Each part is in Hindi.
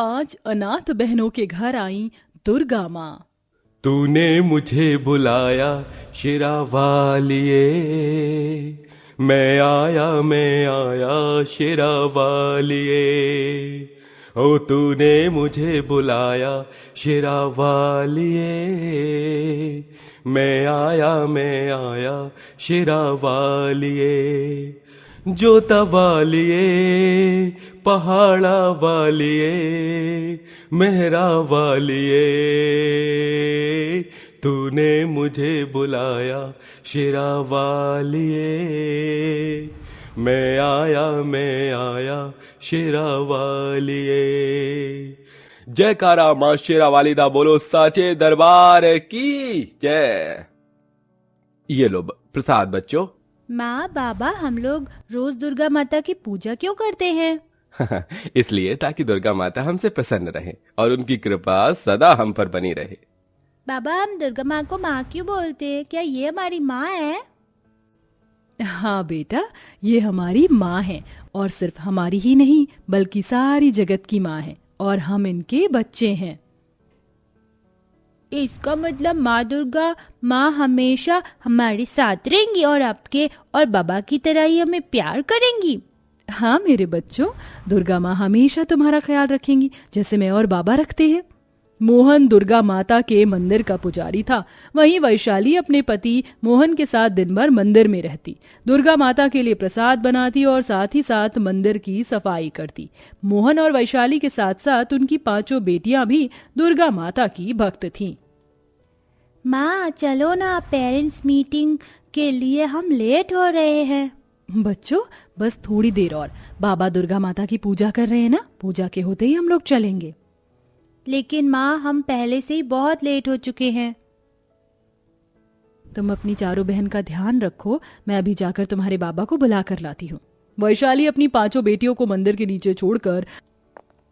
5 अनाथ बहनों के घर आई दुर्गा माँ। तूने मुझे बुलाया शेरा वालिए, मैं आया शेरा वालिए। ओ तूने मुझे बुलाया शेरा वालिए, मैं आया शेरा वालिए। जोता वालिए, पहाड़ा वालिए, मेहरा वालिए, तूने मुझे बुलाया शेरा वालिए। मैं आया शेरा वालिए। जयकारा मां शेरा वालिदा बोलो, साचे दरबार की जय। ये लो प्रसाद बच्चों। माँ बाबा, हम लोग रोज दुर्गा माता की पूजा क्यों करते हैं? इसलिए ताकि दुर्गा माता हमसे प्रसन्न रहे और उनकी कृपा सदा हम पर बनी रहे। बाबा, हम दुर्गा माँ को माँ क्यों बोलते हैं? क्या ये हमारी माँ है? हाँ बेटा, ये हमारी माँ है, और सिर्फ हमारी ही नहीं बल्कि सारी जगत की माँ है, और हम इनके बच्चे हैं। इसका मतलब माँ दुर्गा माँ हमेशा हमारे साथ रहेंगी और आपके और बाबा की तरह ही हमें प्यार करेंगी। हाँ मेरे बच्चों, दुर्गा माँ हमेशा तुम्हारा ख्याल रखेंगी, जैसे मैं और बाबा रखते हैं। मोहन दुर्गा माता के मंदिर का पुजारी था। वहीं वैशाली अपने पति मोहन के साथ दिन भर मंदिर में रहती, दुर्गा माता के लिए प्रसाद बनाती और साथ ही साथ मंदिर की सफाई करती। मोहन और वैशाली के साथ साथ उनकी 5 बेटियां भी दुर्गा माता की भक्त थीं। माँ चलो ना, पेरेंट्स मीटिंग के लिए हम लेट हो रहे हैं। बच्चों बस थोड़ी देर और, बाबा दुर्गा माता की पूजा कर रहे हैं ना, पूजा के होते ही हम लोग चलेंगे। लेकिन माँ, हम पहले से ही बहुत लेट हो चुके हैं। तुम अपनी चारों बहन का ध्यान रखो, मैं अभी जाकर तुम्हारे बाबा को बुला कर लाती हूँ। वैशाली अपनी 5 बेटियों को मंदिर के नीचे छोड़कर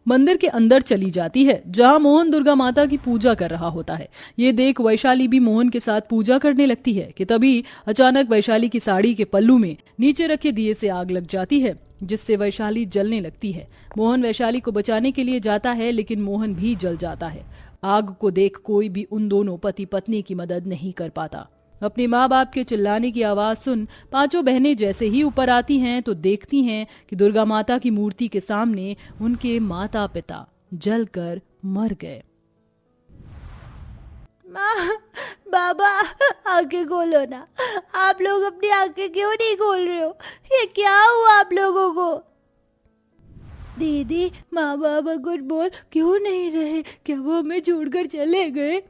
मंदिर के अंदर चली जाती है, जहां मोहन दुर्गा माता की पूजा कर रहा होता है। ये देख वैशाली भी मोहन के साथ पूजा करने लगती है कि तभी अचानक वैशाली की साड़ी के पल्लू में नीचे रखे दिए से आग लग जाती है, जिससे वैशाली जलने लगती है। मोहन वैशाली को बचाने के लिए जाता है, लेकिन मोहन भी जल जाता है। आग को देख कोई भी उन दोनों पति पत्नी की मदद नहीं कर पाता। अपने माँ बाप के चिल्लाने की आवाज सुन 5 बहनें जैसे ही ऊपर आती हैं तो देखती हैं कि दुर्गा माता की मूर्ति के सामने उनके माता पिता जलकर मर गए। माँ, बाबा, आंखें खोलो ना। आप लोग अपनी आंखें क्यों नहीं खोल रहे हो? ये क्या हुआ आप लोगों को? दीदी, माँ बाबा कुछ बोल क्यों नहीं रहे? क्या वो हमें छोड़कर चले गए?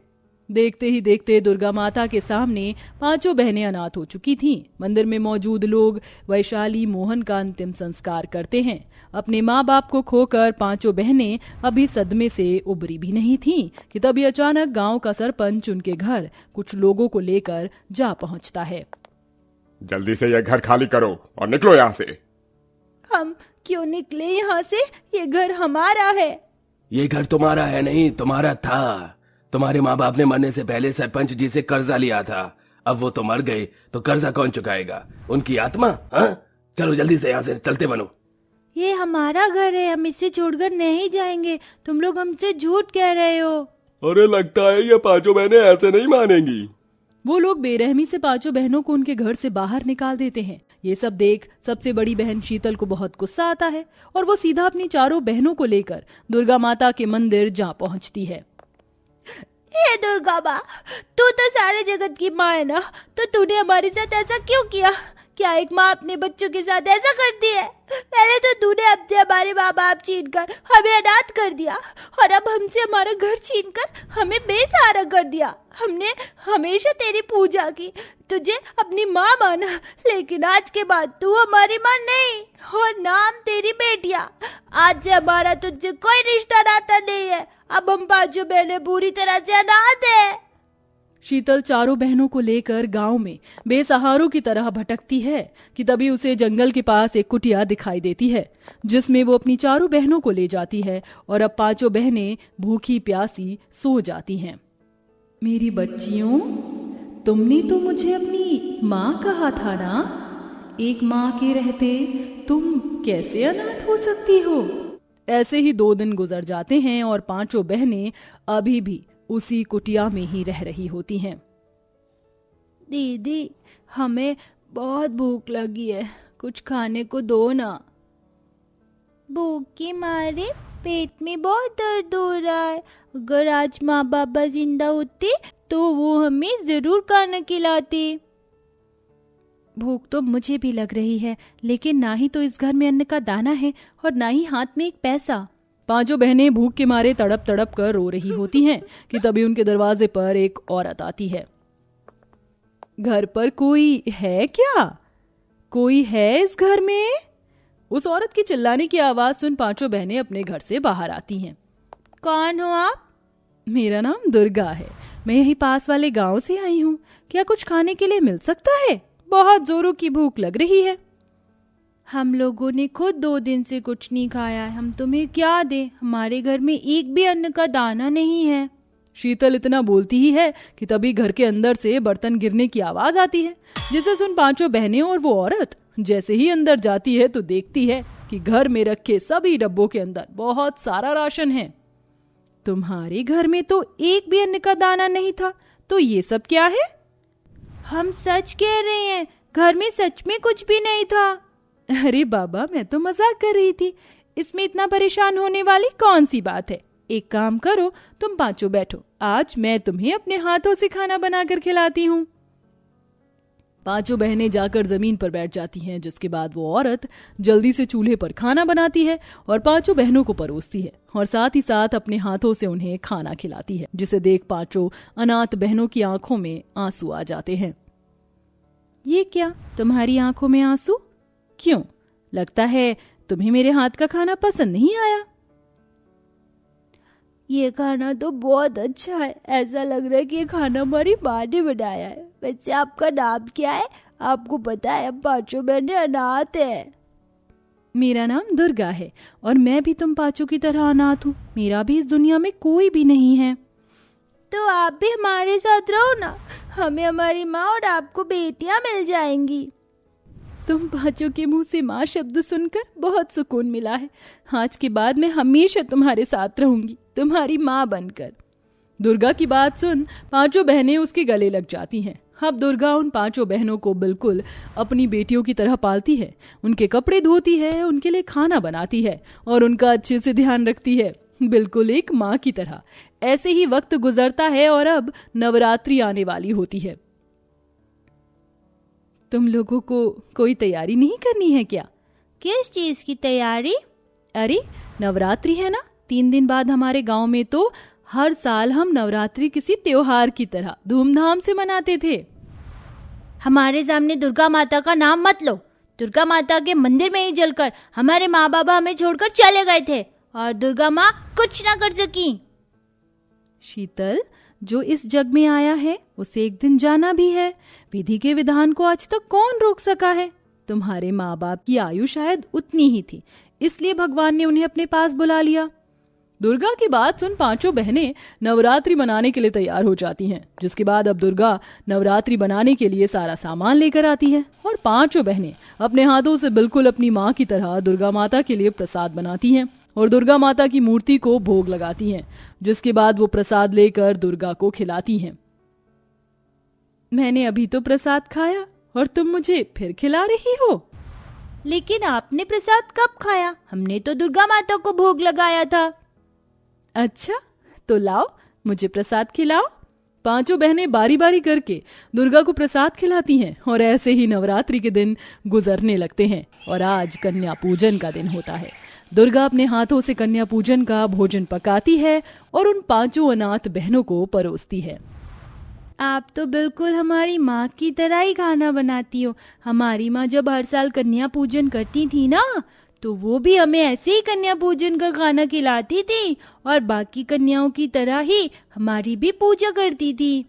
देखते ही देखते दुर्गा माता के सामने 5 बहनें अनाथ हो चुकी थीं। मंदिर में मौजूद लोग वैशाली मोहन का अंतिम संस्कार करते हैं। अपने माँ बाप को खोकर 5 बहनें अभी सदमे से उबरी भी नहीं थीं कि तभी अचानक गांव का सरपंच उनके घर कुछ लोगों को लेकर जा पहुंचता है। जल्दी से यह घर खाली करो और निकलो यहाँ से। हम क्यों निकले यहाँ से? ये घर हमारा है। ये घर तुम्हारा है नहीं, तुम्हारा था। तुम्हारे माँ बाप ने मरने से पहले सरपंच जी से कर्जा लिया था। अब वो तो मर गए तो कर्जा कौन चुकाएगा? उनकी आत्मा। हाँ, चलो जल्दी से यहाँ से चलते बनो। ये हमारा घर है, हम इसे छोड़कर नहीं जाएंगे। तुम लोग हमसे झूठ कह रहे हो। अरे लगता है ये 5 बहनें ऐसे नहीं मानेंगी। वो लोग बेरहमी से 5 बहनों को उनके घर से बाहर निकाल देते हैं। ये सब देख सबसे बड़ी बहन शीतल को बहुत गुस्सा आता है और वो सीधा अपनी 4 बहनों को लेकर दुर्गा माता के मंदिर जा पहुंचती है। हे दुर्गा माँ, तू तो सारे जगत की माँ है ना, तो तूने हमारे साथ ऐसा क्यों किया? क्या एक माँ अपने बच्चों के साथ ऐसा करती है? पहले तो तूने हमसे हमारे माँ बाप छीनकर हमें अनाथ कर दिया और अब हमसे हमारा घर छीनकर हमें बेसहारा कर दिया। हमने हमेशा तेरी पूजा की, तुझे अपनी माँ माना, लेकिन आज के बाद तू हमारी माँ नहीं और ना हम तेरी बेटियाँ। आज से हमारा तुझसे कोई रिश्ता नाता नहीं है। अब हम 5 बहनें पूरी तरह से अनाथ है। शीतल 4 बहनों को लेकर गांव में बेसहारों की तरह भटकती है कि तभी उसे जंगल के पास एक कुटिया दिखाई देती है, जिसमें वो अपनी 4 बहनों को ले जाती है और अब 5 बहनें भूखी प्यासी सो जाती हैं। मेरी बच्चियों, तुमने तो मुझे अपनी माँ कहा था ना? एक माँ के रहते तुम कैसे अनाथ हो सकती हो? ऐसे ही 2 दिन गुजर जाते हैं और पांचों बहनें अभी भी उसी कुटिया में ही रह रही होती हैं। दीदी, हमें बहुत भूख लगी है, कुछ खाने को दो ना। भूख के मारे पेट में बहुत दर्द हो रहा है। अगर आज माँ बाबा जिंदा होते तो वो हमें जरूर खाना खिलाते। भूख तो मुझे भी लग रही है, लेकिन ना ही तो इस घर में अन्न का दाना है और ना ही हाथ में एक पैसा। पांचों बहनें भूख के मारे तड़प तड़प कर रो रही होती हैं कि तभी उनके दरवाजे पर एक औरत आती है। घर पर कोई है क्या? कोई है इस घर में? उस औरत की चिल्लाने की आवाज सुन पांचों बहनें अपने घर से बाहर आती हैं। कौन हो आप? मेरा नाम दुर्गा है, मैं यही पास वाले गांव से आई हूँ। क्या कुछ खाने के लिए मिल सकता है? बहुत जोरों की भूख लग रही है। हम लोगों ने खुद 2 दिन से कुछ नहीं खाया है, हम तुम्हें क्या दें? हमारे घर में एक भी अन्न का दाना नहीं है। शीतल इतना बोलती ही है कि तभी घर के अंदर से बर्तन गिरने की आवाज आती है, जिसे सुन पांचों बहनें और वो औरत जैसे ही अंदर जाती है तो देखती है कि घर में रखे सभी डब्बों के अंदर बहुत सारा राशन है। तुम्हारे घर में तो एक भी अन्न का दाना नहीं था, तो ये सब क्या है? हम सच कह रहे हैं, घर में सच में कुछ भी नहीं था। अरे बाबा, मैं तो मजाक कर रही थी, इसमें इतना परेशान होने वाली कौन सी बात है। एक काम करो, तुम पांचों बैठो, आज मैं तुम्हें अपने हाथों से खाना बनाकर खिलाती हूँ। पांचों बहनें जाकर जमीन पर बैठ जाती हैं, जिसके बाद वो औरत जल्दी से चूल्हे पर खाना बनाती है और पांचों बहनों को परोसती है और साथ ही साथ अपने हाथों से उन्हें खाना खिलाती है, जिसे देख पांचों अनाथ बहनों की आंखों में आंसू आ जाते हैं। ये क्या, तुम्हारी आंखों में आंसू? क्यों? लगता है तुम्हें मेरे हाथ का खाना पसंद नहीं आया। ये खाना तो बहुत अच्छा है, ऐसा लग रहा है कि ये खाना हमारी माँ ने बनाया है। वैसे आपका नाम क्या है? आपको पता है हम पांचों बहनें अनाथ हैं। मेरा नाम दुर्गा है और मैं भी तुम पांचों की तरह अनाथ हूँ। मेरा भी इस दुनिया में कोई भी नहीं है। तो आप भी हमारे साथ रहो ना, हमें हमारी माँ और आपको बेटियां मिल जाएंगी। तुम पांचों के मुंह से माँ शब्द सुनकर बहुत सुकून मिला है। आज के बाद मैं हमेशा तुम्हारे साथ रहूंगी, तुम्हारी माँ बनकर। दुर्गा की बात सुन पांचों बहनें उसके गले लग जाती हैं। अब दुर्गा उन पांचों बहनों को बिल्कुल अपनी बेटियों की तरह पालती है, उनके कपड़े धोती है, उनके लिए खाना बनाती है और उनका अच्छे से ध्यान रखती है, बिल्कुल एक माँ की तरह। ऐसे ही वक्त गुजरता है और अब नवरात्रि आने वाली होती है। तुम लोगों को कोई तैयारी नहीं करनी है क्या? किस चीज की तैयारी? अरे नवरात्रि है ना, 3 दिन बाद हमारे गांव में तो हर साल हम नवरात्रि किसी त्योहार की तरह धूमधाम से मनाते थे। हमारे सामने दुर्गा माता का नाम मत लो। दुर्गा माता के मंदिर में ही जलकर हमारे माँ बाबा हमें छोड़कर चले गए थे और दुर्गा माँ कुछ ना कर सकी। शीतल, जो इस जग में आया है उसे एक दिन जाना भी है। विधि के विधान को आज तक कौन रोक सका है? तुम्हारे माँ बाप की आयु शायद उतनी ही थी, इसलिए भगवान ने उन्हें अपने पास बुला लिया। दुर्गा की बात सुन पांचों बहनें नवरात्रि मनाने के लिए तैयार हो जाती हैं, जिसके बाद अब दुर्गा नवरात्रि बनाने के लिए सारा सामान लेकर आती है और पांचों बहनें अपने हाथों से बिल्कुल अपनी माँ की तरह दुर्गा माता के लिए प्रसाद बनाती हैं और दुर्गा माता की मूर्ति को भोग लगाती हैं, जिसके बाद वो प्रसाद लेकर दुर्गा को खिलाती हैं। मैंने अभी तो प्रसाद खाया और तुम मुझे फिर खिला रही हो। लेकिन आपने प्रसाद कब खाया? हमने तो दुर्गा माता को भोग लगाया था। अच्छा, तो लाओ मुझे प्रसाद खिलाओ। पांचों बहनें बारी बारी करके दुर्गा को प्रसाद खिलाती हैं और ऐसे ही नवरात्रि के दिन गुजरने लगते हैं और आज कन्या पूजन का दिन होता है। दुर्गा अपने हाथों से कन्या पूजन का भोजन पकाती है और उन पांचों अनाथ बहनों को परोसती है। आप तो बिल्कुल हमारी माँ की तरह ही खाना बनाती हो। हमारी माँ जब हर साल कन्या पूजन करती थी ना, तो वो भी हमें ऐसे ही कन्या पूजन का खाना खिलाती थी और बाकी कन्याओं की तरह ही हमारी भी पूजा करती थी।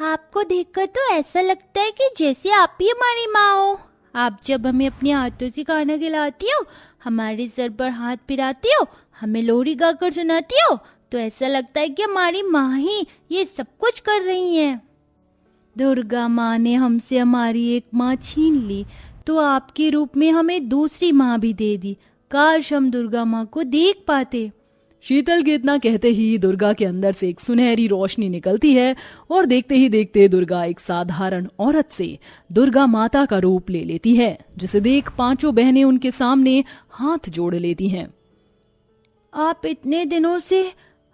आपको देखकर तो ऐसा लगता है कि जैसे आप ही हमारी माँ हो। आप जब हमें अपने हाथों से खाना खिलाती हो, हमारे सर पर हाथ फिराती हो, हमें लोरी गाकर सुनाती हो, तो ऐसा लगता है कि हमारी माँ ही ये सब कुछ कर रही हैं। दुर्गा माँ ने हमसे हमारी एक माँ छीन ली, तो आपके रूप में हमें दूसरी माँ भी दे दी। काश हम दुर्गा माँ को देख पाते। शीतल के इतना कहते ही दुर्गा के अंदर से एक सुनहरी रोशनी निकलती है और देखते ही देखते दुर्गा एक साधारण औरत से दुर्गा माता का रूप ले लेती है, जिसे देख पांचों बहनें उनके सामने हाथ जोड़ लेती हैं। आप इतने दिनों से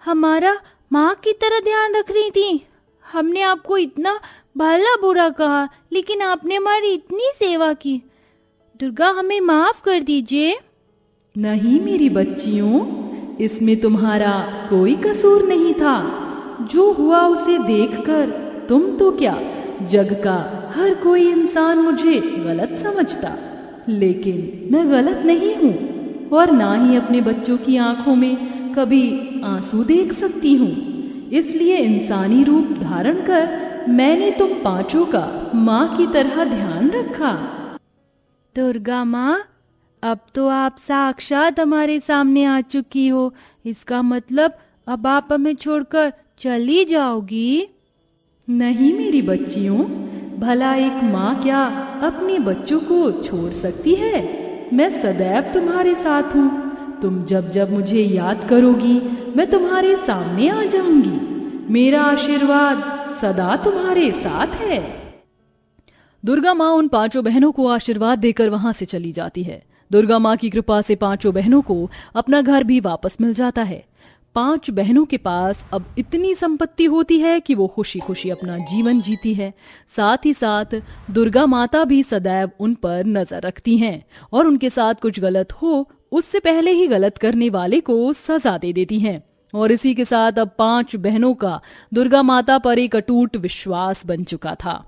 हमारा माँ की तरह ध्यान रख रही थी। हमने आपको इतना भला बुरा कहा, लेकिन आपने हमारी इतनी सेवा की। दुर्गा, हमें माफ कर दीजिए। नहीं मेरी बच्चियों, इसमें तुम्हारा कोई कसूर नहीं था। जो हुआ उसे देखकर तुम तो क्या, जग का हर कोई इंसान मुझे गलत समझता, लेकिन मैं गलत नहीं हूँ और ना ही अपने बच्चों की आंखों में कभी आंसू देख सकती हूँ। इसलिए इंसानी रूप धारण कर मैंने तुम पांचों का माँ की तरह ध्यान रखा। दुर्गा माँ, अब तो आप साक्षात हमारे सामने आ चुकी हो। इसका मतलब अब आप हमें छोड़कर चली जाओगी? नहीं मेरी बच्चियों, भला एक माँ क्या अपने बच्चों को छोड़ सकती है? मैं सदैव तुम्हारे साथ हूँ। तुम जब जब मुझे याद करोगी मैं तुम्हारे सामने आ जाऊंगी। मेरा आशीर्वाद सदा तुम्हारे साथ है। दुर्गा माँ उन पांचों बहनों को आशीर्वाद देकर वहां से चली जाती है। दुर्गा माँ की कृपा से पांचों बहनों को अपना घर भी वापस मिल जाता है। पांच बहनों के पास अब इतनी संपत्ति होती है कि वो खुशी खुशी अपना जीवन जीती है। साथ ही साथ दुर्गा माता भी सदैव उन पर नजर रखती हैं और उनके साथ कुछ गलत हो उससे पहले ही गलत करने वाले को सजा दे देती हैं। और इसी के साथ अब पांच बहनों का दुर्गा माता पर एक अटूट विश्वास बन चुका था।